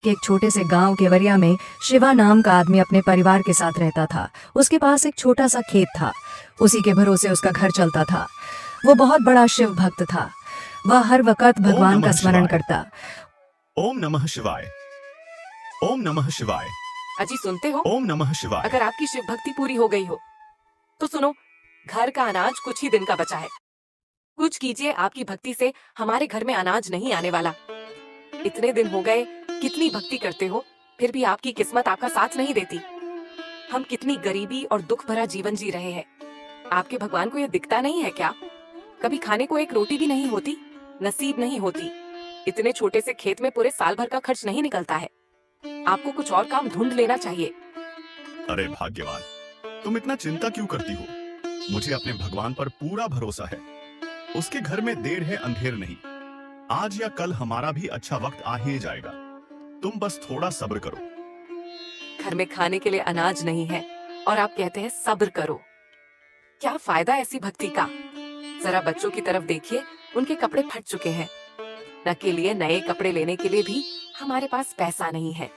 कि एक छोटे से गांव केवरिया में शिवा नाम का आदमी अपने परिवार के साथ रहता था। उसके पास एक छोटा सा खेत था। उसी के भरोसे उसका घर चलता था। वो बहुत बड़ा शिव भक्त था। वह हर वक्त भगवान का स्मरण करता। ओम नमः शिवाय। ओम नमः शिवाय। अजी सुनते हो? ओम नमः शिवाय। अगर आपकी शिव भक्ति पूरी हो गई हो तो सुनो, घर का अनाज कुछ ही दिन का बचा है। कुछ कीजिए, आपकी भक्ति से हमारे घर में अनाज नहीं आने वाला। इतने दिन हो गए, कितनी भक्ति करते हो, फिर भी आपकी किस्मत आपका साथ नहीं देती। हम कितनी गरीबी और दुख भरा जीवन जी रहे हैं। आपके भगवान को यह दिखता नहीं है क्या? कभी खाने को एक रोटी भी नहीं होती, नसीब नहीं होती। इतने छोटे से खेत में पूरे साल भर का खर्च नहीं निकलता है। आपको कुछ और काम ढूंढ लेना चाहिए। अरे भाग्यवान, तुम इतना चिंता क्यों करती हो? मुझे अपने भगवान पर पूरा भरोसा है। उसके घर में देर है अंधेर नहीं। आज या कल हमारा भी अच्छा वक्त आ ही जाएगा। तुम बस थोड़ा सब्र करो। घर में खाने के लिए अनाज नहीं है और आप कहते हैं सब्र करो। क्या फायदा ऐसी भक्ति का? जरा बच्चों की तरफ देखिए, उनके कपड़े फट चुके हैं। न के लिए नए कपड़े लेने के लिए भी हमारे पास पैसा नहीं है।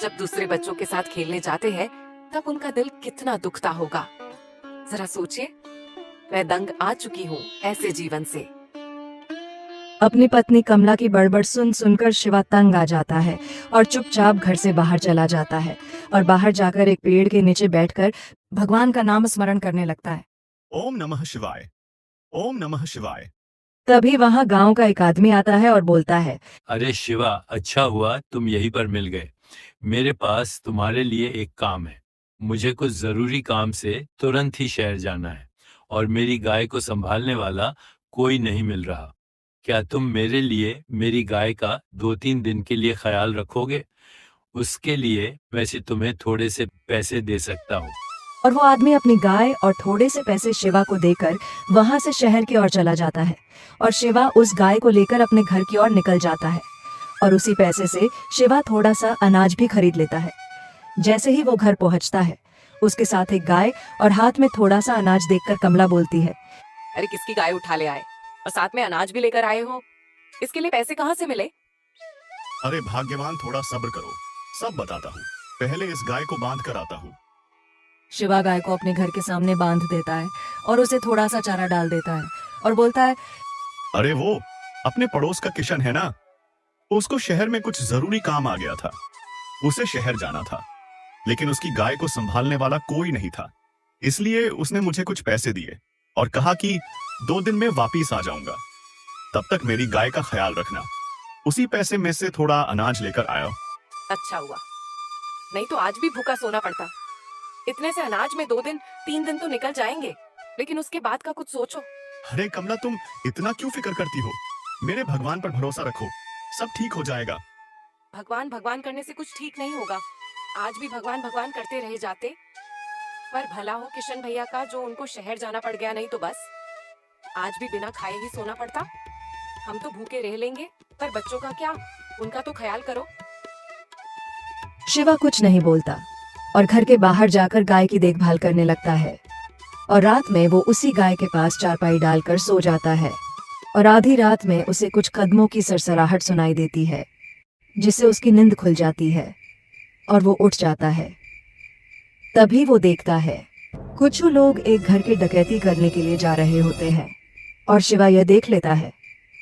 जब दूसरे बच्चों के साथ खेलने जाते हैं तब उनका दिल कितना दुखता होगा। जरा सोचिए, मैं दंग आ चुकी हूँ ऐसे जीवन से। अपनी पत्नी कमला की बड़बड़ सुन सुनकर शिवा तंग आ जाता है और चुपचाप घर से बाहर चला जाता है और बाहर जाकर एक पेड़ के नीचे बैठकर भगवान का नाम स्मरण करने लगता है। ओम नमः शिवाय। ओम नमः शिवाय। तभी वहां गांव का एक आदमी आता है और बोलता है, अरे शिवा, अच्छा हुआ तुम यहीं पर मिल गए। मेरे पास तुम्हारे लिए एक काम है। मुझे कुछ जरूरी काम से तुरंत ही शहर जाना है और मेरी गाय को संभालने वाला कोई नहीं मिल रहा। क्या तुम मेरे लिए मेरी गाय का 2-3 दिन के लिए ख्याल रखोगे? उसके लिए वैसे तुम्हें थोड़े से पैसे दे सकता हूँ। और वो आदमी अपनी गाय और थोड़े से पैसे शिवा को देकर वहां से शहर की ओर चला जाता है और शिवा उस गाय को लेकर अपने घर की ओर निकल जाता है और उसी पैसे से शिवा थोड़ा सा अनाज भी खरीद लेता है। जैसे ही वो घर पहुंचता है, उसके साथ एक गाय और हाथ में थोड़ा सा अनाज देखकर कमला बोलती है, अरे किसकी गाय उठा ले आए और साथ में अनाज भी लेकर आए हो? इसके लिए पैसे कहाँ से मिले? अरे भाग्यवान, थोड़ा सब्र करो, सब बताता हूँ। पहले इस गाय को बांध कर आता हूँ। शिवा गाय को अपने घर के सामने बांध देता है और उसे थोड़ा सा चारा डाल देता है और बोलता है, अरे वो अपने पड़ोस का किशन है ना, उसको शहर में कुछ जरूरी काम आ गया था। उसे शहर जाना था, लेकिन उसकी गाय को संभालने वाला कोई नहीं था। इसलिए उसने मुझे कुछ पैसे दिए और कहा कि 2 दिन में वापिस आ जाऊंगा। तब तक मेरी गाय का ख्याल रखना। उसी पैसे में से थोड़ा अनाज लेकर आया। अच्छा हुआ, नहीं तो आज भी भूखा सोना पड़ता। इतने से अनाज में 2 दिन 3 दिन तो निकल जाएंगे, लेकिन उसके बाद का कुछ सोचो। अरे कमला, तुम इतना क्यों फिक्र करती हो? मेरे भगवान पर भरोसा रखो, सब ठीक हो जाएगा। भगवान भगवान करने से कुछ ठीक नहीं होगा। आज भी भगवान भगवान करते रह जाते। पर भला हो किशन भैया का, जो उनको शहर जाना पड़ गया, नहीं तो बस आज भी बिना खाए ही सोना पड़ता। हम तो भूखे रह लेंगे, पर बच्चों का क्या? उनका तो ख्याल करो। शिवा कुछ नहीं बोलता और घर के बाहर जाकर गाय की देखभाल करने लगता है और रात में वो उसी गाय के पास चारपाई डालकर सो जाता है और आधी रात में उसे कुछ कदमों की सरसराहट सुनाई देती है, जिससे उसकी नींद खुल जाती है और वो उठ जाता है। तभी वो देखता है कुछ लोग एक घर की डकैती करने के लिए जा रहे होते हैं और शिवा यह देख लेता है।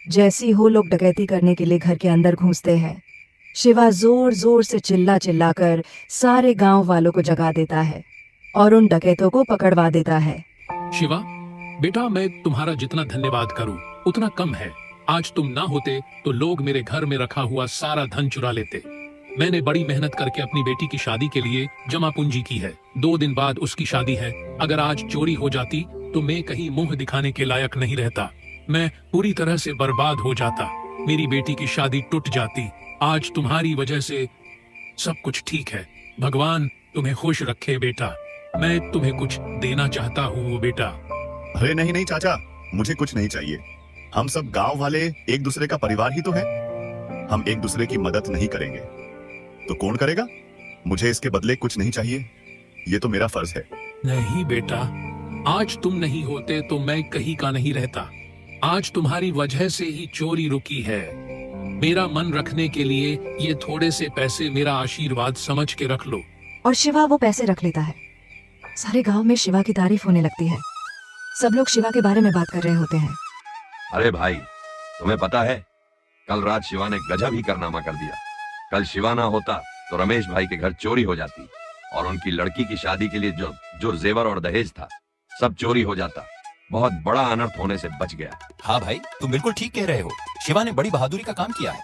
जैसे ही वो लोग डकैती करने के लिए घर के अंदर घुसते हैं, शिवा जोर जोर से चिल्ला चिल्लाकर सारे गांव वालों को जगा देता है और उन डकैतों को पकड़वा देता है। शिवा बेटा, मैं तुम्हारा जितना धन्यवाद करूं उतना कम है। आज तुम ना होते तो लोग मेरे घर में रखा हुआ सारा धन चुरा लेते। मैंने बड़ी मेहनत करके अपनी बेटी की शादी के लिए जमा पूंजी की है। 2 दिन बाद उसकी शादी है। अगर आज चोरी हो जाती तो मैं कहीं मुंह दिखाने के लायक नहीं रहता। मैं पूरी तरह से बर्बाद हो जाता। मेरी बेटी की शादी टूट जाती। आज तुम्हारी वजह से सब कुछ ठीक है। भगवान तुम्हें खुश रखे बेटा। मैं तुम्हें कुछ देना चाहता हूँ बेटा। अरे नहीं नहीं चाचा, मुझे कुछ नहीं चाहिए। हम सब गांव वाले एक दूसरे का परिवार ही तो है। हम एक दूसरे की मदद नहीं करेंगे तो कौन करेगा? मुझे इसके बदले कुछ नहीं चाहिए, ये तो मेरा फर्ज है। नहीं बेटा, आज तुम नहीं होते तो मैं कहीं का नहीं रहता। आज तुम्हारी वजह से ही चोरी रुकी है। मेरा मन रखने के लिए ये थोड़े से पैसे मेरा आशीर्वाद समझ के रख लो। और शिवा वो पैसे रख लेता है। सारे गांव में शिवा की तारीफ होने लगती है। सब लोग शिवा के बारे में बात कर रहे होते हैं। अरे भाई, तुम्हें पता है कल रात शिवा ने गजब ही कारनामा कर दिया। कल शिवा ना होता तो रमेश भाई के घर चोरी हो जाती और उनकी लड़की की शादी के लिए जो जेवर और दहेज था सब चोरी हो जाता। बहुत बड़ा अनर्थ होने से बच गया। हाँ भाई, तुम बिल्कुल ठीक कह रहे हो। शिवा ने बड़ी बहादुरी का काम किया है।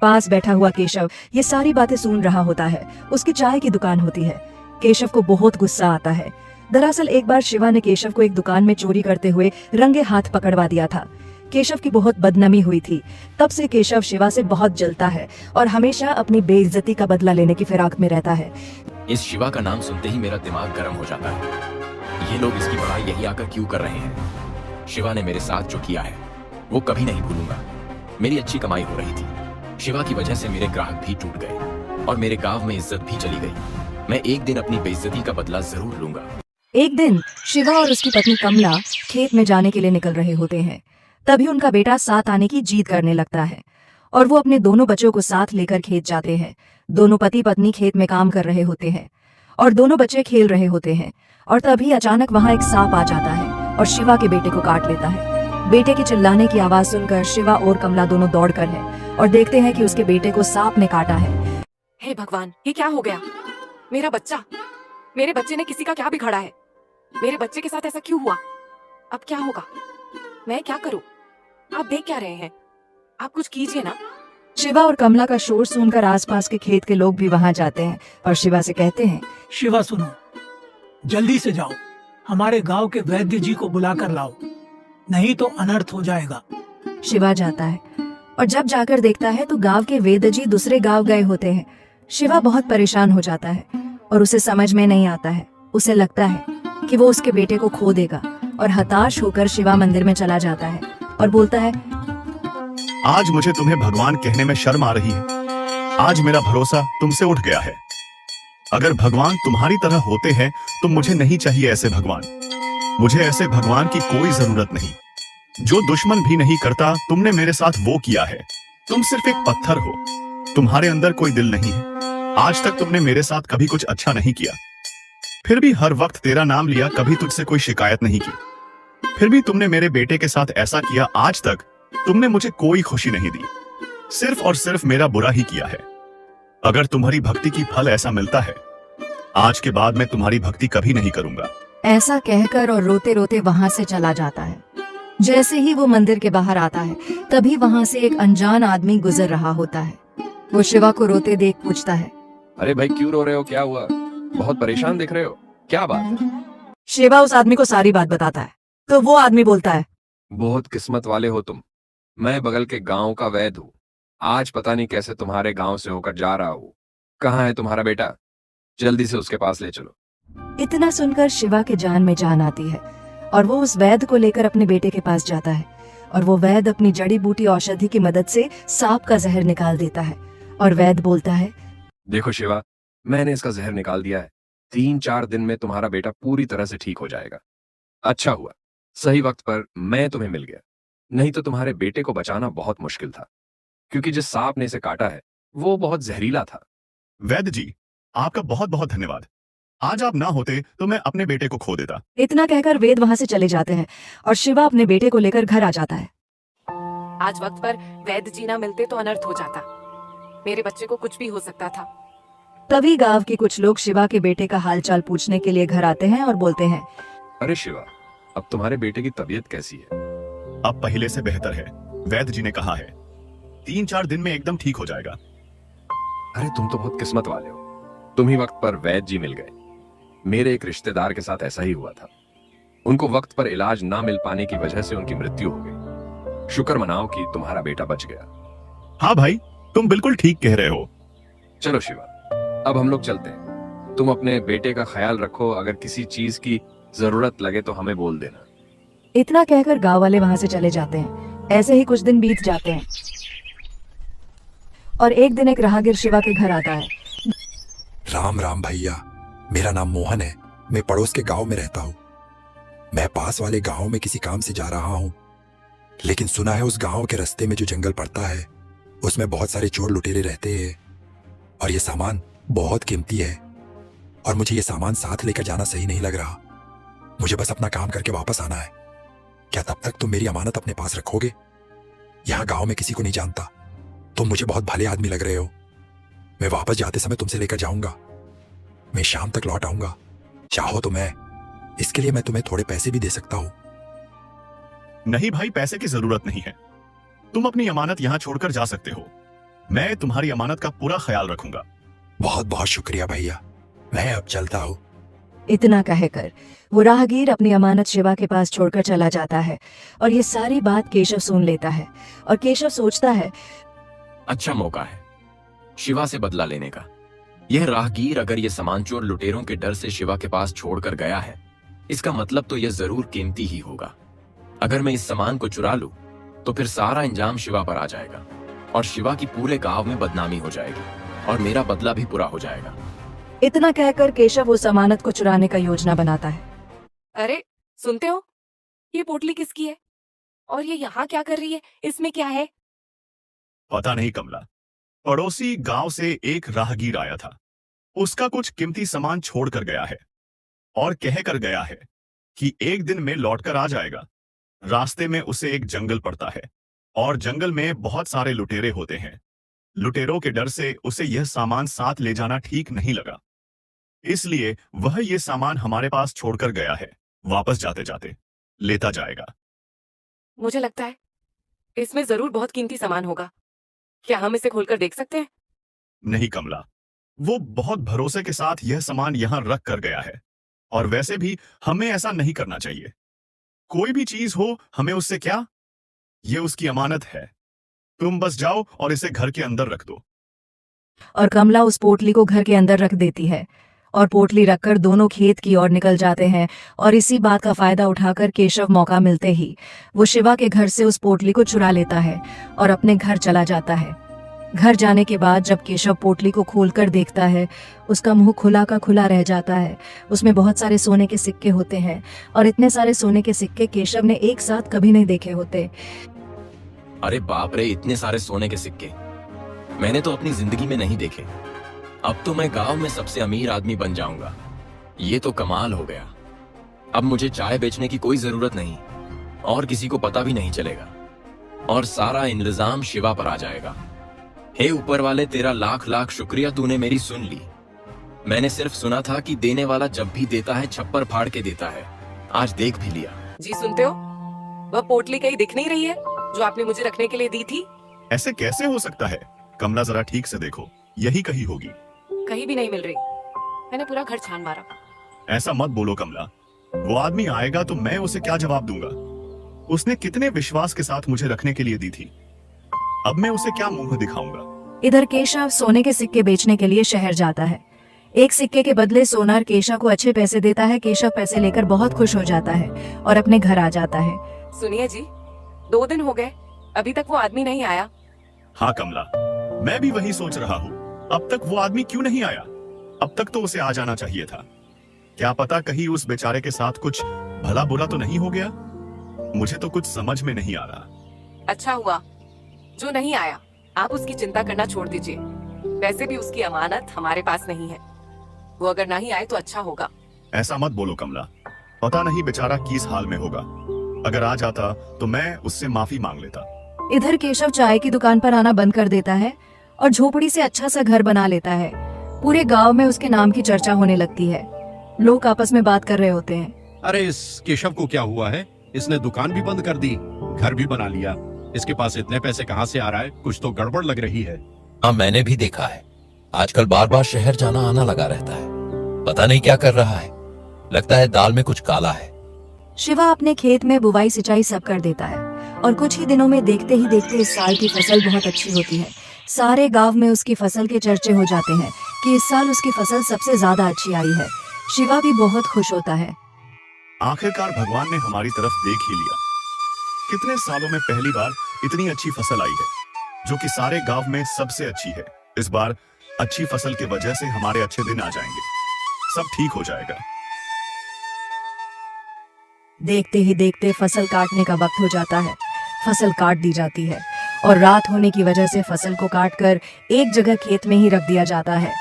पास बैठा हुआ केशव ये सारी बातें सुन रहा होता है। उसकी चाय की दुकान होती है। केशव को बहुत गुस्सा आता है। दरअसल एक बार शिवा ने केशव को एक दुकान में चोरी करते हुए रंगे हाथ पकड़वा दिया था। केशव की बहुत बदनामी हुई थी। तब से केशव शिवा से बहुत जलता है और हमेशा अपनी बेइज्जती का बदला लेने की फिराक में रहता है। इस शिवा का नाम सुनते ही मेरा दिमाग गर्म हो जाता है। ये लोग इसकी बड़ाई यही आकर क्यों कर रहे हैं? शिवा ने मेरे साथ जो किया है वो कभी नहीं भूलूंगा। मेरी अच्छी कमाई हो रही थी। शिवा की वजह से मेरे ग्राहक भी टूट गए और मेरे गांव में इज्जत भी चली गई। मैं एक दिन अपनी बेइज्जती का बदला जरूर लूंगा। एक दिन शिवा और उसकी पत्नी कमला खेत में जाने के लिए निकल रहे होते हैं। तभी उनका बेटा साथ आने की जिद करने लगता है और वो अपने दोनों बच्चों को साथ लेकर खेत जाते हैं। दोनों पति पत्नी खेत में काम कर रहे होते हैं और दोनों बच्चे खेल रहे होते हैं और तभी अचानक वहां एक सांप आ जाता है और शिवा के बेटे को काट लेता है। बेटे के चिल्लाने की आवाज सुनकर शिवा और कमला दोनों दौड़कर है और देखते हैं कि उसके बेटे को सांप ने काटा है। हे भगवान, ये क्या हो गया? मेरा बच्चा, मेरे बच्चे ने किसी का क्या बिगाड़ा है? मेरे बच्चे के साथ ऐसा क्यों हुआ? अब क्या होगा? मैं क्या करूं? आप देख क्या रहे हैं? आप कुछ कीजिए ना। शिवा और कमला का शोर सुनकर आसपास के खेत के लोग भी वहां जाते हैं और शिवा से कहते हैं, शिवा सुनो, जल्दी से जाओ, हमारे गांव के वैद्य जी को बुलाकर लाओ, नहीं तो अनर्थ हो जाएगा। शिवा जाता है और जब जाकर देखता है तो गांव के वैद्य जी दूसरे गांव गए होते हैं। शिवा बहुत परेशान हो जाता है और उसे समझ में नहीं आता है। उसे लगता है कि वो उसके बेटे को खो देगा और हताश होकर शिवा मंदिर में चला जाता है और बोलता है, आज मुझे तुम्हें भगवान कहने में शर्म आ रही है। आज मेरा भरोसा तुमसे उठ गया है। अगर भगवान तुम्हारी तरह होते हैं तो मुझे नहीं चाहिए ऐसे भगवान। मुझे ऐसे भगवान की कोई जरूरत नहीं। जो दुश्मन भी नहीं करता तुमने मेरे साथ वो किया है। तुम सिर्फ एक पत्थर हो, तुम्हारे अंदर कोई दिल नहीं है। आज तक तुमने मेरे साथ कभी कुछ अच्छा नहीं किया, फिर भी हर वक्त तेरा नाम लिया, कभी तुझसे कोई शिकायत नहीं की। फिर भी तुमने मेरे बेटे के साथ ऐसा किया। आज तक तुमने मुझे कोई खुशी नहीं दी, सिर्फ और सिर्फ मेरा बुरा ही किया है। अगर तुम्हारी भक्ति की फल ऐसा मिलता है, आज के बाद मैं तुम्हारी भक्ति कभी नहीं करूंगा। ऐसा कहकर और रोते रोते वहां से चला जाता है। जैसे ही वो मंदिर के बाहर आता है तभी वहां से एक अनजान आदमी गुजर रहा होता है। वो शिवा को रोते देख पूछता है, अरे भाई, क्यों रो रहे हो? क्या हुआ? बहुत परेशान दिख रहे हो, क्या बात है? शिवा उस आदमी को सारी बात बताता है तो वो आदमी बोलता है, बहुत किस्मत वाले हो तुम। मैं बगल के गांव का वैद्य हूँ। आज पता नहीं कैसे तुम्हारे गांव से होकर जा रहा हूँ। कहाँ है तुम्हारा बेटा? जल्दी से उसके पास ले चलो। इतना सुनकर शिवा के जान में जान आती है और वो उस वैद्य को लेकर अपने बेटे के पास जाता है और वो वैद्य अपनी जड़ी बूटी औषधि की मदद से सांप का जहर निकाल देता है और वैद्य बोलता है, देखो शिवा, मैंने इसका जहर निकाल दिया है। 3-4 दिन में तुम्हारा बेटा पूरी तरह से ठीक हो जाएगा। अच्छा हुआ सही वक्त पर मैं तुम्हें मिल गया, नहीं तो तुम्हारे बेटे को बचाना बहुत मुश्किल था, क्योंकि जिस सांप ने इसे काटा है वो बहुत जहरीला था। वैद्य जी, आपका बहुत बहुत धन्यवाद। आज आप ना होते तो मैं अपने बेटे को खो देता। इतना कहकर वेद वहां से चले जाते हैं और शिवा अपने बेटे को लेकर घर आ जाता है। आज वक्त पर वैद्य जी ना मिलते तो अनर्थ हो जाता। मेरे बच्चे को कुछ भी हो सकता था। तभी गांव के कुछ लोग शिवा के बेटे का हालचाल पूछने के लिए घर आते हैं और बोलते हैं, अरे शिवा, अब तुम्हारे बेटे की तबीयत कैसी है? अब पहले से बेहतर है, वैद्य जी ने कहा है। 3-4 दिन में एकदम ठीक हो जाएगा। अरे तुम तो बहुत किस्मत वाले हो, तुम ही वक्त पर वैद्य जी मिल गए। मेरे एक रिश्तेदार के साथ ऐसा ही हुआ था। उनको वक्त पर इलाज ना मिल पाने की वजह से उनकी मृत्यु हो गई। शुक्र मनाओ कि तुम्हारा बेटा बच गया। हाँ भाई, तुम बिल्कुल ठीक कह रहे हो। चलो शिवा, अब हम लोग चलते हैं। तुम अपने बेटे का ख्याल रखो, अगर किसी चीज की जरूरत लगे तो हमें बोल देना। इतना कहकर गांव वाले वहां से चले जाते हैं। ऐसे ही कुछ दिन बीत जाते हैं और एक दिन एक राहगीर शिवा के घर आता है। राम राम भैया, मेरा नाम मोहन है। मैं पड़ोस के गांव में रहता हूँ। मैं पास वाले गांव में किसी काम से जा रहा हूँ, लेकिन सुना है उस गांव के रास्ते में जो जंगल पड़ता है उसमें बहुत सारे चोर लुटेरे रहते हैं और ये सामान बहुत कीमती है और मुझे ये सामान साथ लेकर जाना सही नहीं लग रहा। मुझे बस अपना काम करके वापस आना है। क्या तब तक तुम मेरी अमानत अपने पास रखोगे? यहाँ गांव में किसी को नहीं जानता। तुम मुझे बहुत भले आदमी लग रहे हो। मैं वापस जाते समय तुमसे लेकर जाऊंगा। मैं शाम तक लौट आऊंगा। चाहो तो इसके लिए मैं तुम्हें थोड़े पैसे भी दे सकता हूँ। नहीं भाई, पैसे की जरूरत नहीं है। तुम अपनी अमानत यहाँ छोड़कर जा सकते हो। मैं तुम्हारी अमानत का पूरा ख्याल रखूंगा। बहुत बहुत शुक्रिया भैया, मैं अब चलता हूँ। इतना कहकर वो राहगीर अपनी अमानत शिवा के पास छोड़कर चला जाता है और ये सारी बात केशव सुन लेता है। और केशव सोचता है, अच्छा मौका है शिवा से बदला लेने का। यह राहगीर अगर ये सामान चोर लुटेरों के डर से शिवा के पास छोड़कर गया है, इसका मतलब तो यह जरूर कीमती ही होगा। अगर मैं इस सामान को चुरा लूं, तो फिर सारा इंजाम शिवा पर आ जाएगा और शिवा की पूरे गांव में बदनामी हो जाएगी और मेरा बदला भी पूरा हो जाएगा। इतना कहकर केशव उस अमानत को चुराने का योजना बनाता है। अरे सुनते हो, ये पोटली किसकी है और ये यहाँ क्या कर रही है? इसमें क्या है? पता नहीं कमला, पड़ोसी गांव से एक राहगीर आया था। उसका कुछ कीमती सामान छोड़ कर गया है और कह कर गया है कि एक दिन में लौटकर आ जाएगा। रास्ते में उसे एक जंगल पड़ता है और जंगल में बहुत सारे लुटेरे होते हैं। लुटेरों के डर से उसे यह सामान साथ ले जाना ठीक नहीं लगा, इसलिए वह यह सामान हमारे पास छोड़कर गया है। वापस जाते जाते लेता जाएगा। मुझे लगता है इसमें जरूर बहुत कीमती सामान होगा। क्या हम इसे खोलकर देख सकते हैं? नहीं कमला, वो बहुत भरोसे के साथ यह सामान यहां रख कर गया है और वैसे भी हमें ऐसा नहीं करना चाहिए। कोई भी चीज हो, हमें उससे क्या, ये उसकी अमानत है। तुम बस जाओ और इसे घर के अंदर रख दो। और कमला उस पोटली को घर के अंदर रख देती है और पोटली रखकर दोनों खेत की ओर निकल जाते हैं। और इसी बात का फायदा उठाकर केशव मौका मिलते ही वो शिवा के घर से उस पोटली को चुरा लेता है और अपने घर चला जाता है। घर जाने के बाद जब केशव पोटली को खोलकर देखता है, उसका मुंह खुला का खुला रह जाता है। उसमें बहुत सारे सोने के सिक्के होते हैं और इतने सारे सोने के सिक्के केशव ने एक साथ कभी नहीं देखे होते। अरे बाप रे, इतने सारे सोने के सिक्के मैंने तो अपनी जिंदगी में नहीं देखे। अब तो मैं गांव में सबसे अमीर आदमी बन जाऊंगा। ये तो कमाल हो गया। अब मुझे चाय बेचने की कोई जरूरत नहीं और किसी को पता भी नहीं चलेगा और सारा इंतजाम शिवा पर आ जाएगा। हे ऊपर वाले, तेरा लाख लाख शुक्रिया, तूने मेरी सुन ली। मैंने सिर्फ सुना था कि देने वाला जब भी देता है छप्पर फाड़ के देता है। आज देख भी लिया। जी सुनते हो, वह पोटली कहीं दिख नहीं रही है जो आपने मुझे रखने के लिए दी थी। ऐसे कैसे हो सकता है? कमला जरा ठीक से देखो, यही कहीं होगी। कहीं भी नहीं मिल रही। मैंने पूरा घर छान मारा। ऐसा मत बोलो कमला। वो आदमी आएगा तो मैं उसे क्या जवाब दूंगा? उसने कितने विश्वास के साथ मुझे रखने के लिए दी थी। अब मैं उसे क्या मुंह दिखाऊंगा? इधर केशव सोने के सिक्के बेचने के लिए शहर जाता है। एक सिक्के के बदले सोनार केशव को अच्छे पैसे देता है। केशव पैसे लेकर बहुत खुश हो जाता है और अपने घर आ जाता है। सुनिए जी, 2 दिन हो गए, अभी तक वो आदमी नहीं आया। हाँ कमला, मैं भी वही सोच रहा हूँ। अब तक वो आदमी क्यों नहीं आया? अब तक तो उसे आ जाना चाहिए था। क्या पता कहीं उस बेचारे के साथ कुछ भला बुरा तो नहीं हो गया। मुझे तो कुछ समझ में नहीं आ रहा। अच्छा हुआ जो नहीं आया। आप उसकी चिंता करना छोड़ दीजिए। वैसे भी उसकी अमानत हमारे पास नहीं है। वो अगर नहीं आए तो अच्छा होगा। ऐसा मत बोलो कमला, पता नहीं बेचारा किस हाल में होगा। अगर आ जाता तो मैं उससे माफी मांग लेता। इधर केशव चाय की दुकान पर आना बंद कर देता है और झोपड़ी से अच्छा सा घर बना लेता है। पूरे गांव में उसके नाम की चर्चा होने लगती है। लोग आपस में बात कर रहे होते हैं। अरे इस केशव को क्या हुआ है? इसने दुकान भी बंद कर दी, घर भी बना लिया। इसके पास इतने पैसे कहाँ से आ रहा है? कुछ तो गड़बड़ लग रही है। हाँ, मैंने भी देखा है। आजकल बार बार शहर जाना आना लगा रहता है। पता नहीं क्या कर रहा है। लगता है दाल में कुछ काला है। शिवा अपने खेत में बुवाई सिंचाई सब कर देता है और कुछ ही दिनों में देखते ही देखते इस साल की फसल बहुत अच्छी होती है। सारे गांव में उसकी फसल के चर्चे हो जाते हैं कि इस साल उसकी फसल सबसे ज्यादा अच्छी आई है। शिवा भी बहुत खुश होता है। आखिरकार भगवान ने हमारी तरफ देख ही लिया। कितने सालों में पहली बार इतनी अच्छी फसल आई है, जो कि सारे गांव में सबसे अच्छी है। इस बार अच्छी फसल की वजह से हमारे अच्छे दिन आ जाएंगे। सब ठीक हो जाएगा। देखते ही देखते फसल काटने का वक्त हो जाता है। फसल काट दी जाती है और रात होने की वजह से फसल को काटकर एक जगह खेत में ही रख दिया जाता है।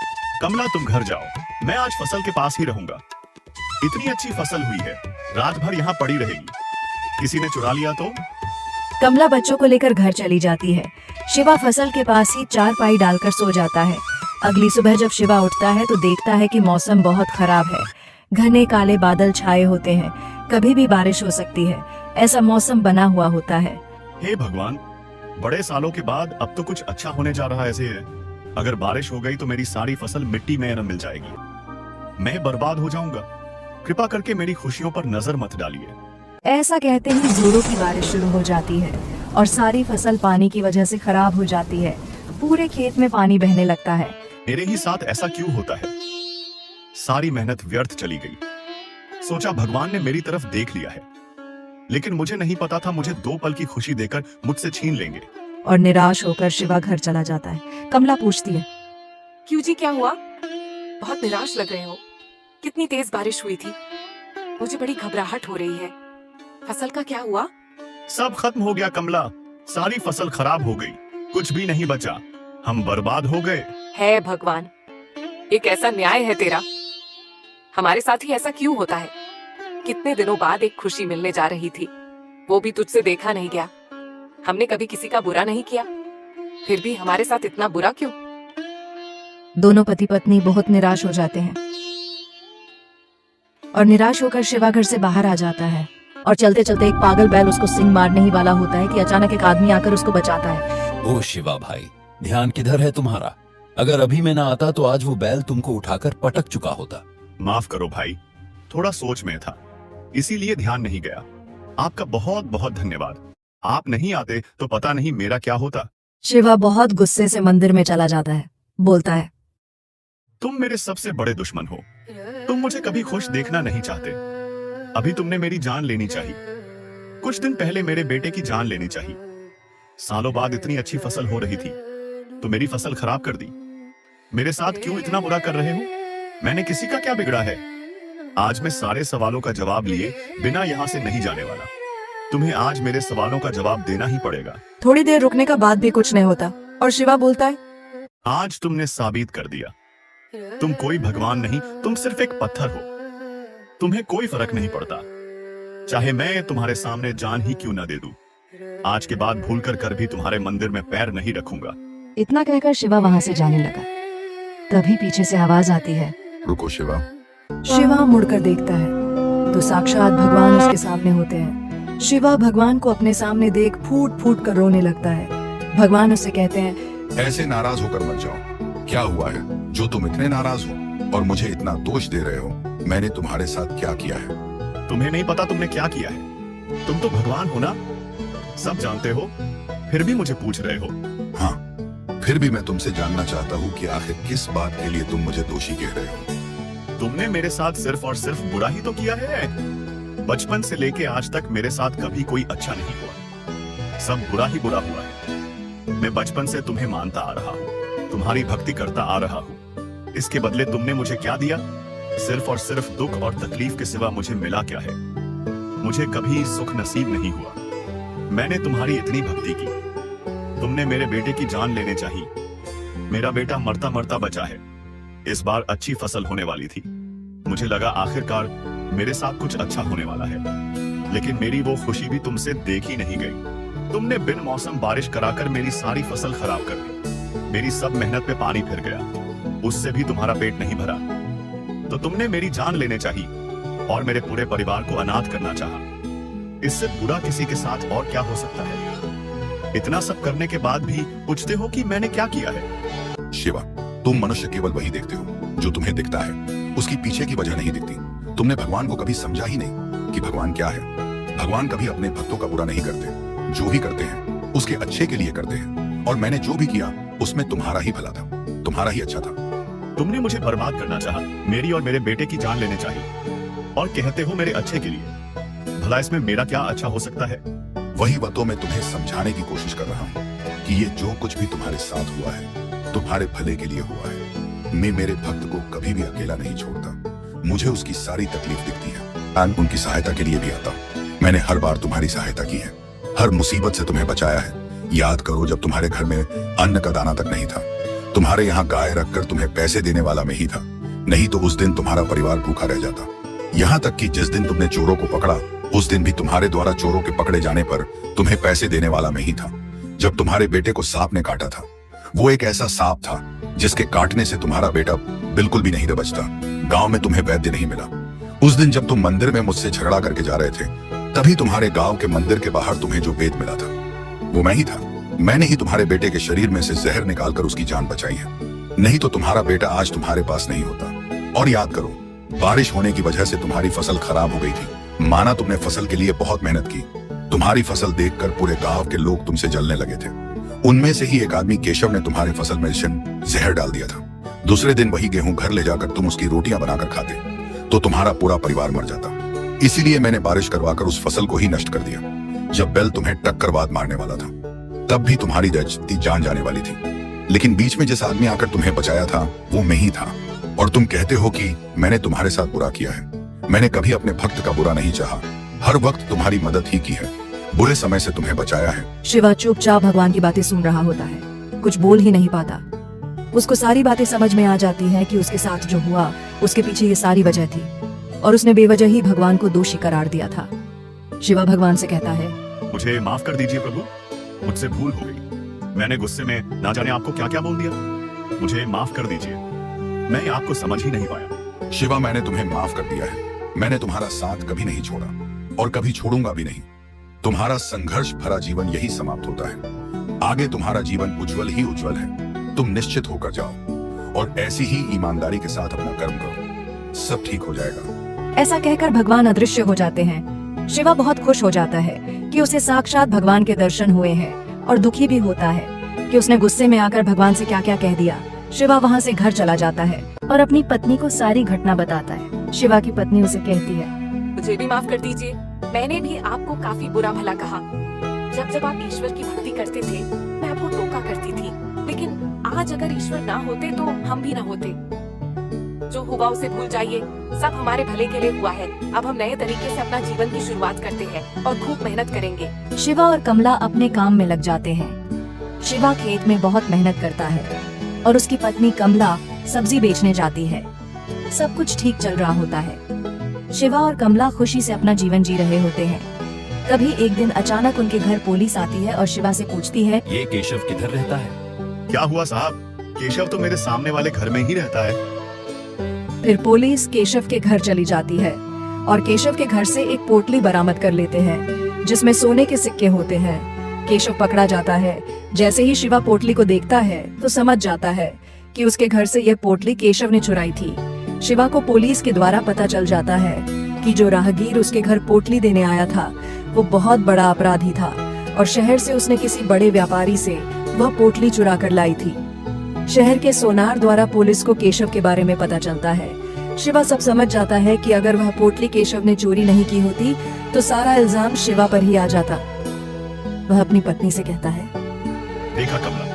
कमला तुम घर जाओ, मैं आज फसल के पास ही रहूंगा। इतनी अच्छी फसल हुई है, रात भर यहाँ पड़ी रहेगी। किसी ने चुरा लिया तो? कमला बच्चों को लेकर घर चली जाती है। शिवा फसल के पास ही चारपाई डालकर सो जाता है। अगली सुबह जब शिवा उठता है तो देखता है कि मौसम बहुत खराब है। घने काले बादल छाए होते हैं, कभी भी बारिश हो सकती है, ऐसा मौसम बना हुआ होता है। हे भगवान, बड़े सालों के बाद अब तो कुछ अच्छा होने जा रहा है। ऐसे अगर बारिश हो गई तो मेरी सारी फसल मिट्टी में न मिल जाएगी, मैं बर्बाद हो जाऊंगा। कृपा करके मेरी खुशियों पर नजर मत डालिए। ऐसा कहते ही जोरों की बारिश शुरू हो जाती है और सारी फसल पानी की वजह से खराब हो जाती है। पूरे खेत में पानी बहने लगता है। मेरे ही साथ ऐसा क्यों होता है? सारी मेहनत व्यर्थ चली गई। सोचा भगवान ने मेरी तरफ देख लिया है, लेकिन मुझे नहीं पता था मुझे 2 पल की खुशी देकर मुझसे छीन लेंगे। और निराश होकर शिवा घर चला जाता है। कमला पूछती है, क्यों जी, क्या हुआ? बहुत निराश लग रहे हो। कितनी तेज बारिश हुई थी, मुझे बड़ी घबराहट हो रही है। फसल का क्या हुआ? सब खत्म हो गया कमला, सारी फसल खराब हो गई, कुछ भी नहीं बचा, हम बर्बाद हो गए। है भगवान, ये कैसा न्याय है तेरा? हमारे साथ ही ऐसा क्यों होता है? कितने दिनों बाद एक खुशी मिलने जा रही थी, वो भी तुझसे देखा नहीं गया। हमने कभी किसी का बुरा नहीं किया, फिर भी हमारे साथ इतना बुरा क्यों? दोनों पति पत्नी बहुत निराश हो जाते हैं और निराश होकर शिवा घर से बाहर आ जाता है। और चलते चलते एक पागल बैल उसको सिंग मारने ही वाला होता है कि अचानक एक आदमी आकर उसको बचाता है। ओ शिवा भाई, ध्यान किधर है तुम्हारा? अगर अभी मैं ना आता तो आज वो बैल तुमको उठाकर पटक चुका होता। माफ करो भाई, थोड़ा सोच में था, इसीलिए ध्यान नहीं गया। आपका बहुत बहुत धन्यवाद। आप नहीं आते तो पता नहीं मेरा क्या होता। शिवा बहुत गुस्से से मंदिर में चला जाता है। बोलता है, तुम मेरे सबसे बड़े दुश्मन हो। तुम मुझे कभी खुश देखना नहीं चाहते। अभी तुमने मेरी जान लेनी चाहिए। कुछ दिन पहले मेरे बेटे की जान लेनी चाहिए। सालों बाद इतनी अच्छी फसल हो रही थी तो मेरी फसल खराब कर दी। मेरे साथ क्यों इतना बुरा कर रहे हो? मैंने किसी का क्या बिगड़ा है? आज मैं सारे सवालों का जवाब लिए बिना यहाँ से नहीं जाने वाला। तुम्हें आज मेरे सवालों का जवाब देना ही पड़ेगा। थोड़ी देर रुकने का बाद भी कुछ नहीं होता और शिवा बोलता है, आज तुमने साबित कर दिया, तुम कोई भगवान नहीं, तुम सिर्फ एक पत्थर हो। तुम्हें कोई फर्क नहीं पड़ता, चाहे मैं तुम्हारे सामने जान ही क्यों न दे दूं। आज के बाद भूल कर भी तुम्हारे मंदिर में पैर नहीं रखूंगा। इतना कहकर शिवा वहां से जाने लगा। तभी पीछे से आवाज आती है, रुको शिवा। शिवा मुड़कर देखता है तो साक्षात भगवान उसके सामने होते हैं। शिवा भगवान को अपने सामने देख फूट फूट कर रोने लगता है। भगवान उससे कहते हैं, ऐसे नाराज होकर मत जाओ। क्या हुआ है जो तुम इतने नाराज हो और मुझे इतना दोष दे रहे हो? मैंने तुम्हारे साथ क्या किया है? तुम्हें नहीं पता तुमने क्या किया है? तुम तो भगवान हो ना, सब जानते हो, फिर भी मुझे पूछ रहे हो। हाँ, फिर भी मैं तुमसे जानना चाहता हूँ कि आखिर किस बात के लिए तुम मुझे दोषी कह रहे हो? तुमने मेरे साथ सिर्फ और सिर्फ बुरा ही तो किया है। बचपन से लेके आज तक मेरे साथ कभी कोई अच्छा नहीं हुआ, सब बुरा ही बुरा हुआ है। मैं बचपन से तुम्हें मानता आ रहा हूँ, तुम्हारी भक्ति करता आ रहा हूँ। इसके बदले तुमने मुझे क्या दिया? सिर्फ और सिर्फ दुख और तकलीफ के सिवा मुझे मिला क्या है? मुझे कभी सुख नसीब नहीं हुआ। मैंने तुम्हारी इतनी भक्ति की, तुमने मेरे बेटे की जान लेने चाहिए। मेरा बेटा मरता मरता बचा है। इस बार अच्छी फसल होने वाली थी, मुझे लगा आखिरकार मेरे साथ कुछ अच्छा होने वाला है, लेकिन मेरी वो खुशी भी तुमसे देखी नहीं गई। तुमने बिन मौसम बारिश कराकर मेरी सारी फसल खराब कर दी। मेरी सब मेहनत पे पानी फिर गया, उससे भी तुम्हारा पेट नहीं भरा। तो तुमने मेरी जान लेने चाहिए और मेरे पूरे परिवार को अनाथ करना चाहा। इससे बुरा किसी के साथ और क्या हो सकता है? इतना सब करने के बाद भी पूछते हो कि मैंने क्या किया है? शिवा, तुम मनुष्य केवल वही देखते हो जो तुम्हें दिखता है, उसकी पीछे की वजह नहीं दिखती। तुमने भगवान को कभी समझा ही नहीं कि भगवान क्या है। भगवान कभी अपने भक्तों का बुरा नहीं करते, जो भी करते हैं उसके अच्छे के लिए करते हैं। और मैंने जो भी किया उसमें तुम्हारा ही भला था, तुम्हारा ही अच्छा था। तुमने मुझे बर्बाद करना चाहा, मेरी और मेरे बेटे की जान लेने चाहिए और कहते हो मेरे अच्छे के लिए। भला इसमें मेरा क्या अच्छा हो सकता है? वही बातों मैं तुम्हें समझाने की कोशिश कर रहा हूँ कि ये जो कुछ भी तुम्हारे साथ हुआ है तुम्हारे भले के लिए हुआ है। मैं मेरे भक्त को कभी भी अकेला नहीं छोड़ता। मुझे उसकी सारी तकलीफ दिखती है और उनकी सहायता के लिए भी आता हूँ। मैंने हर बार तुम्हारी सहायता की है, हर मुसीबत से तुम्हें बचाया है, याद करो, जब तुम्हारे घर में अन्न का दाना तक नहीं था, तुम्हारे यहाँ गाय रखकर तुम्हें पैसे देने वाला मैं ही था। नहीं तो उस दिन तुम्हारा परिवार भूखा रह जाता। यहाँ तक कि जिस दिन तुमने चोरों को पकड़ा, उस दिन भी तुम्हारे द्वारा चोरों के पकड़े जाने पर तुम्हें पैसे देने वाला मैं ही था। जब तुम्हारे बेटे को सांप ने काटा था, वो एक ऐसा सांप था जिसके काटने से तुम्हारा बेटा बिल्कुल भी नहीं बचता। गांव में तुम्हें वैद्य नहीं मिला। उस दिन जब तुम मंदिर में मुझसे झगड़ा करके जा रहे थे, तभी तुम्हारे गांव के मंदिर के बाहर तुम्हें जो वेद मिला था, वो मैं ही था। मैंने ही तुम्हारे बेटे के शरीर में से जहर निकालकर उसकी जान बचाई है। नहीं तो तुम्हारा बेटा आज तुम्हारे पास नहीं होता। और याद करो, बारिश होने की वजह से तुम्हारी फसल खराब हो गई थी। माना तुमने फसल के लिए बहुत मेहनत की। तुम्हारी फसल देखकर पूरे गांव के लोग तुमसे जलने लगे थे। उनमें से ही एक आदमी केशव ने तुम्हारी फसल में जहर डाल दिया था। दूसरे दिन वही गेहूं घर ले जाकर तुम उसकी रोटियां बनाकर खाते, तो तुम्हारा पूरा परिवार मर जाता। इसीलिए मैंने बारिश करवाकर उस फसल को ही नष्ट कर दिया। जब बैल तुम्हें टक्कर बाद मारने वाला था, तब भी तुम्हारी जान जाने वाली थी। लेकिन बीच में जिस आदमी आकर तुम्हें बचाया था, वो मैं ही था। और तुम कहते हो कि मैंने तुम्हारे साथ बुरा किया है। मैंने कभी अपने भक्त का बुरा नहीं चाहा, हर वक्त तुम्हारी मदद ही की है, बुरे समय से तुम्हें बचाया है। शिवा चुपचाप भगवान की बातें सुन रहा होता है, कुछ बोल ही नहीं पाता। उसको सारी बातें समझ में आ जाती हैं कि उसके साथ जो हुआ, उसके पीछे ये सारी वजह थी, और उसने बेवजह ही भगवान को दोषी करार दिया था। शिवा भगवान से कहता है, मुझे माफ कर दीजिए प्रभु, मुझसे भूल हो गई। मैंने गुस्से में ना जाने आपको क्या क्या बोल दिया। मुझे माफ कर दीजिए, मैं आपको समझ ही नहीं पाया। शिवा, मैंने तुम्हें माफ कर दिया है। मैंने तुम्हारा साथ कभी नहीं छोड़ा और कभी छोड़ूंगा भी नहीं। तुम्हारा संघर्ष भरा जीवन यही समाप्त होता है। आगे तुम्हारा जीवन उज्जवल ही उज्जवल है। तुम निश्चित होकर जाओ और ऐसी ही ईमानदारी के साथ अपना कर्म करो, सब ठीक हो जाएगा। ऐसा कहकर भगवान अदृश्य हो जाते हैं। शिवा बहुत खुश हो जाता है कि उसे साक्षात भगवान के दर्शन हुए हैं, और दुखी भी होता है कि उसने गुस्से में आकर भगवान से क्या क्या कह दिया। शिवा वहाँ से घर चला जाता है और अपनी पत्नी को सारी घटना बताता है। शिवा की पत्नी उसे कहती है, मुझे भी माफ कर दीजिए, मैंने भी आपको काफी बुरा भला कहा। जब जब आप ईश्वर की भक्ति करते थे, मैं आपको टोका करती थी, लेकिन आज अगर ईश्वर ना होते तो हम भी ना होते। जो हुआ उसे भूल जाइए, सब हमारे भले के लिए हुआ है। अब हम नए तरीके से अपना जीवन की शुरुआत करते हैं और खूब मेहनत करेंगे। शिवा और कमला अपने काम में लग जाते हैं। शिवा खेत में बहुत मेहनत करता है और उसकी पत्नी कमला सब्जी बेचने जाती है। सब कुछ ठीक चल रहा होता है। शिवा और कमला खुशी से अपना जीवन जी रहे होते हैं। तभी एक दिन अचानक उनके घर पुलिस आती है और शिवा से पूछती है, ये केशव किधर रहता है? क्या हुआ साहब? केशव तो मेरे सामने वाले घर में ही रहता है। फिर पुलिस केशव के घर चली जाती है और केशव के घर से एक पोटली बरामद कर लेते हैं जिसमें सोने के सिक्के होते हैं। केशव पकड़ा जाता है। जैसे ही शिवा पोटली को देखता है तो समझ जाता है कि उसके घर से यह पोटली केशव ने चुराई थी। शिवा को पुलिस के द्वारा पता चल जाता है कि जो राहगीर उसके घर पोटली देने आया था, वो बहुत बड़ा अपराधी था और शहर से उसने किसी बड़े व्यापारी से वह पोटली चुरा कर लाई थी। शहर के सोनार द्वारा पुलिस को केशव के बारे में पता चलता है। शिवा सब समझ जाता है कि अगर वह पोटली केशव ने चोरी नहीं की होती तो सारा इल्जाम शिवा पर ही आ जाता। वह अपनी पत्नी से कहता है, देखा कमला,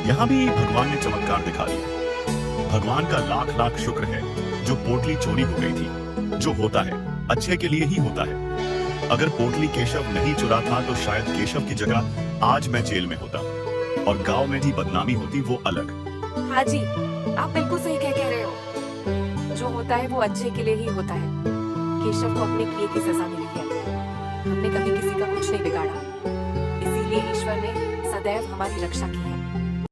यहाँ भी भगवान ने चमत्कार दिखा दिया। भगवान का लाख लाख शुक्र है जो पोटली चोरी हो गई थी। जो होता है अच्छे के लिए ही होता है। अगर पोटली केशव नहीं चुरा था तो शायद केशव की जगह आज मैं जेल में होता और गांव में भी बदनामी होती, वो अलग। हाँ जी, आप बिल्कुल सही कह रहे हो। जो होता है वो अच्छे के लिए ही होता है। केशव को अपने किए की सजा मिली है। हमने कभी किसी का कुछ नहीं बिगाड़ा, इसीलिए ईश्वर ने सदैव हमारी रक्षा की है।